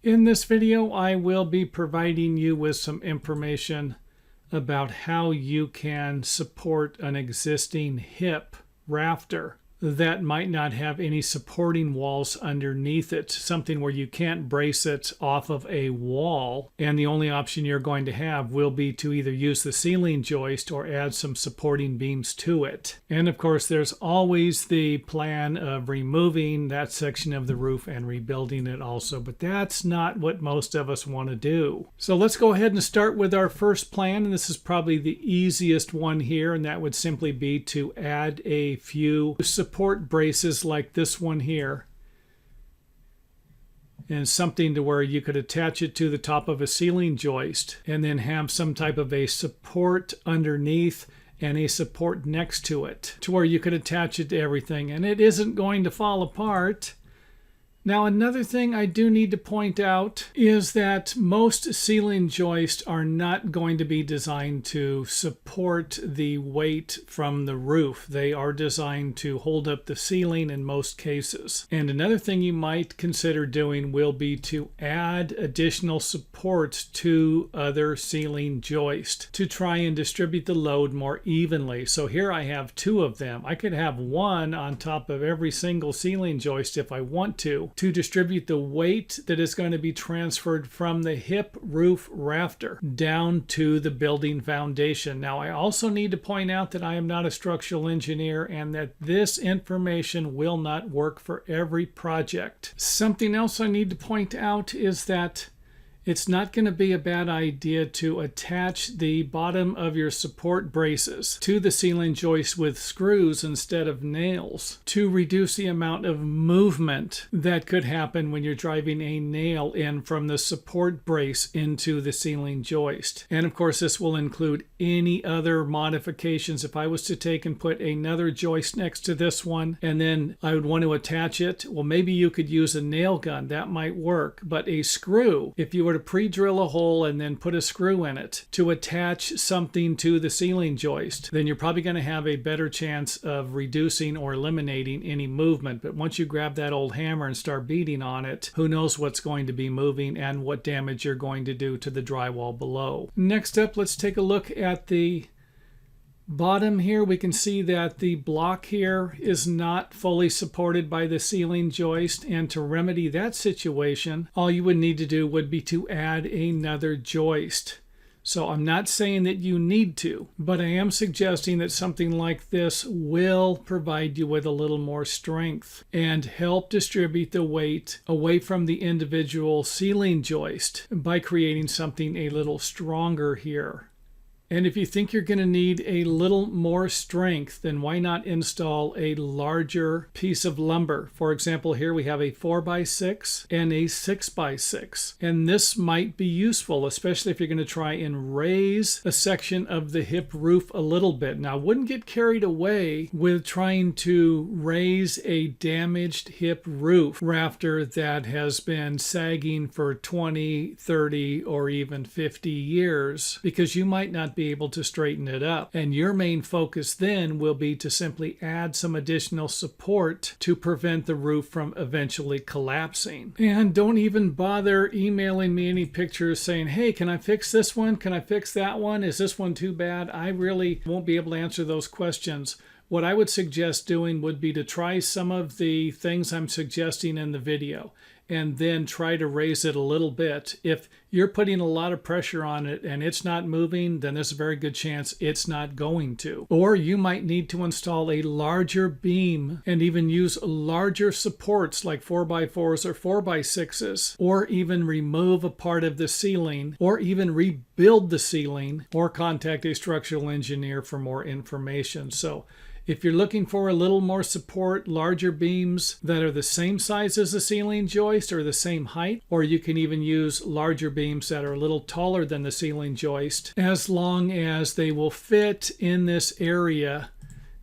In this video, I will be providing you with some information about how you can support an existing hip rafter that might not have any supporting walls underneath it, something where you can't brace it off of a wall, and the only option you're going to have will be to either use the ceiling joist or add some supporting beams to it. And of course, there's always the plan of removing that section of the roof and rebuilding it also, but that's not what most of us want to do. So let's go ahead and start with our first plan, and this is probably the easiest one here, and that would simply be to add a few support braces like this one here, and something to where you could attach it to the top of a ceiling joist and then have some type of a support underneath and a support next to it, to where you could attach it to everything and it isn't going to fall apart. Now, another thing I do need to point out is that most ceiling joists are not going to be designed to support the weight from the roof. They are designed to hold up the ceiling in most cases. And another thing you might consider doing will be to add additional supports to other ceiling joists to try and distribute the load more evenly. So here I have two of them. I could have one on top of every single ceiling joist if I want to distribute the weight that is going to be transferred from the hip roof rafter down to the building foundation. Now, I also need to point out that I am not a structural engineer and that this information will not work for every project. Something else I need to point out is that it's not going to be a bad idea to attach the bottom of your support braces to the ceiling joist with screws instead of nails to reduce the amount of movement that could happen when you're driving a nail in from the support brace into the ceiling joist. And of course, this will include any other modifications. If I was to take and put another joist next to this one and then I would want to attach it, well, maybe you could use a nail gun. That might work. But a screw, if you were to pre-drill a hole and then put a screw in it to attach something to the ceiling joist, then you're probably going to have a better chance of reducing or eliminating any movement. But once you grab that old hammer and start beating on it, who knows what's going to be moving and what damage you're going to do to the drywall below. Next up, let's take a look at the bottom here. We can see that the block here is not fully supported by the ceiling joist, and to remedy that situation, all you would need to do would be to add another joist. So I'm not saying that you need to, but I am suggesting that something like this will provide you with a little more strength and help distribute the weight away from the individual ceiling joist by creating something a little stronger here. And if you think you're going to need a little more strength, then why not install a larger piece of lumber? For example, here we have a 4x6 and a 6x6. And this might be useful, especially if you're going to try and raise a section of the hip roof a little bit. Now, I wouldn't get carried away with trying to raise a damaged hip roof rafter that has been sagging for 20, 30, or even 50 years, because you might not be able to straighten it up. And your main focus then will be to simply add some additional support to prevent the roof from eventually collapsing. And don't even bother emailing me any pictures saying, hey, can I fix this one? Can I fix that one? Is this one too bad? I really won't be able to answer those questions. What I would suggest doing would be to try some of the things I'm suggesting in the video and then try to raise it a little bit. If you're putting a lot of pressure on it and it's not moving, then there's a very good chance it's not going to. Or you might need to install a larger beam and even use larger supports like 4x4s or 4x6s, or even remove a part of the ceiling, or even rebuild the ceiling, or contact a structural engineer for more information. So if you're looking for a little more support, larger beams that are the same size as the ceiling joist or the same height, or you can even use larger beams that are a little taller than the ceiling joist, as long as they will fit in this area.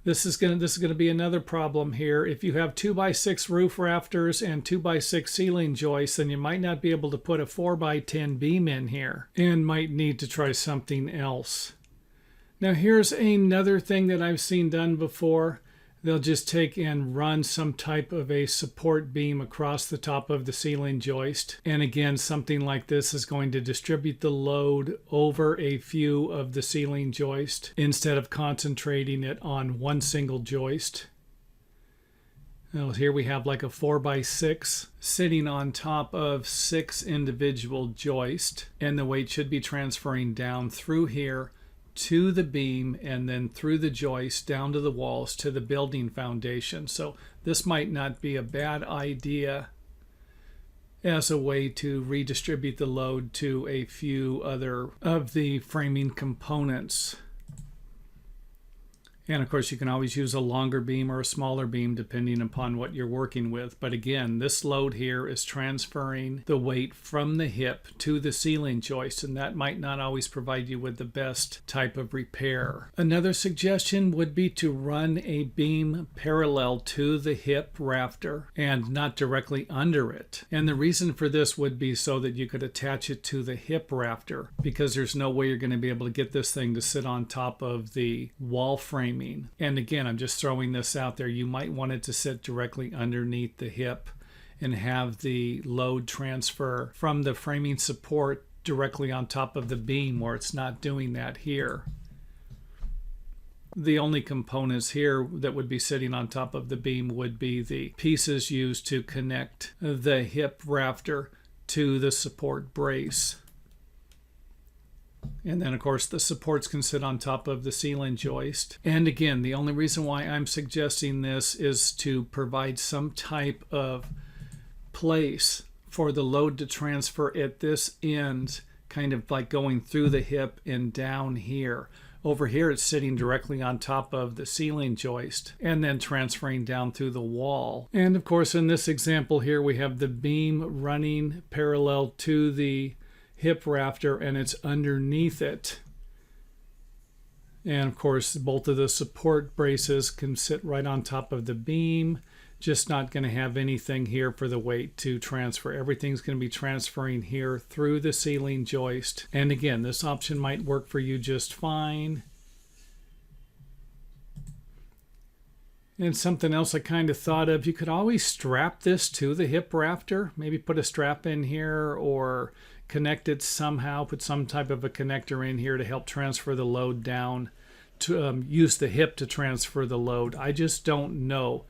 This is going to be another problem here. If you have 2x6 roof rafters and 2x6 ceiling joists, then you might not be able to put a 4x10 beam in here and might need to try something else. Now here's another thing that I've seen done before. they'll just take and run some type of a support beam across the top of the ceiling joist. And again, something like this is going to distribute the load over a few of the ceiling joist instead of concentrating it on one single joist. Now here we have like a 4x6 sitting on top of 6 individual joists, and the weight should be transferring down through here to the beam and then through the joist down to the walls to the building foundation. So this might not be a bad idea as a way to redistribute the load to a few other of the framing components. And of course, you can always use a longer beam or a smaller beam depending upon what you're working with. But again, this load here is transferring the weight from the hip to the ceiling joist, and that might not always provide you with the best type of repair. Another suggestion would be to run a beam parallel to the hip rafter and not directly under it. And the reason for this would be so that you could attach it to the hip rafter, because there's no way you're going to be able to get this thing to sit on top of the wall frame. And again, I'm just throwing this out there. You might want it to sit directly underneath the hip and have the load transfer from the framing support directly on top of the beam, where it's not doing that here. The only components here that would be sitting on top of the beam would be the pieces used to connect the hip rafter to the support brace. And then, of course, the supports can sit on top of the ceiling joist. And again, the only reason why I'm suggesting this is to provide some type of place for the load to transfer at this end, kind of like going through the hip and down here. Over here, it's sitting directly on top of the ceiling joist and then transferring down through the wall. And of course, in this example here, we have the beam running parallel to the hip rafter and it's underneath it. And of course, both of the support braces can sit right on top of the beam, just not going to have anything here for the weight to transfer. Everything's going to be transferring here through the ceiling joist. And again, this option might work for you just fine. And something else I kind of thought of, you could always strap this to the hip rafter, maybe put a strap in here or connect it somehow, put some type of a connector in here to help transfer the load down, to use the hip to transfer the load. I just don't know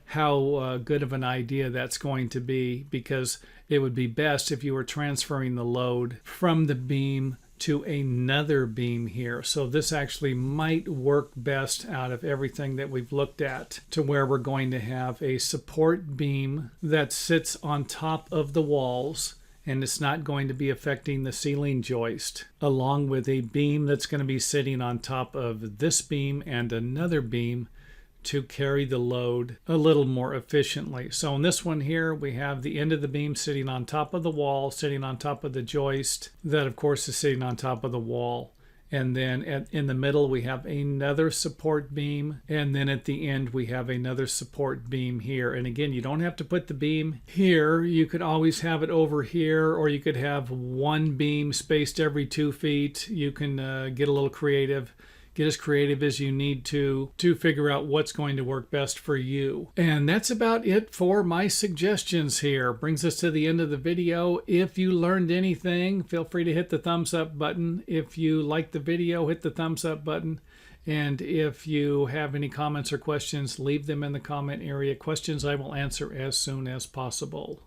how good of an idea that's going to be, because it would be best if you were transferring the load from the beam to another beam here. So this actually might work best out of everything that we've looked at, to where we're going to have a support beam that sits on top of the walls and it's not going to be affecting the ceiling joist, along with a beam that's going to be sitting on top of this beam and another beam to carry the load a little more efficiently. So in this one here, we have the end of the beam sitting on top of the wall, sitting on top of the joist, that of course is sitting on top of the wall. And then in the middle, we have another support beam. And then at the end, we have another support beam here. And again, you don't have to put the beam here. You could always have it over here, or you could have one beam spaced every 2 feet. You can get a little creative. Get as creative as you need to figure out what's going to work best for you. And that's about it for my suggestions here. Brings us to the end of the video. If you learned anything, feel free to hit the thumbs up button. If you liked the video, hit the thumbs up button. And if you have any comments or questions, leave them in the comment area. Questions I will answer as soon as possible.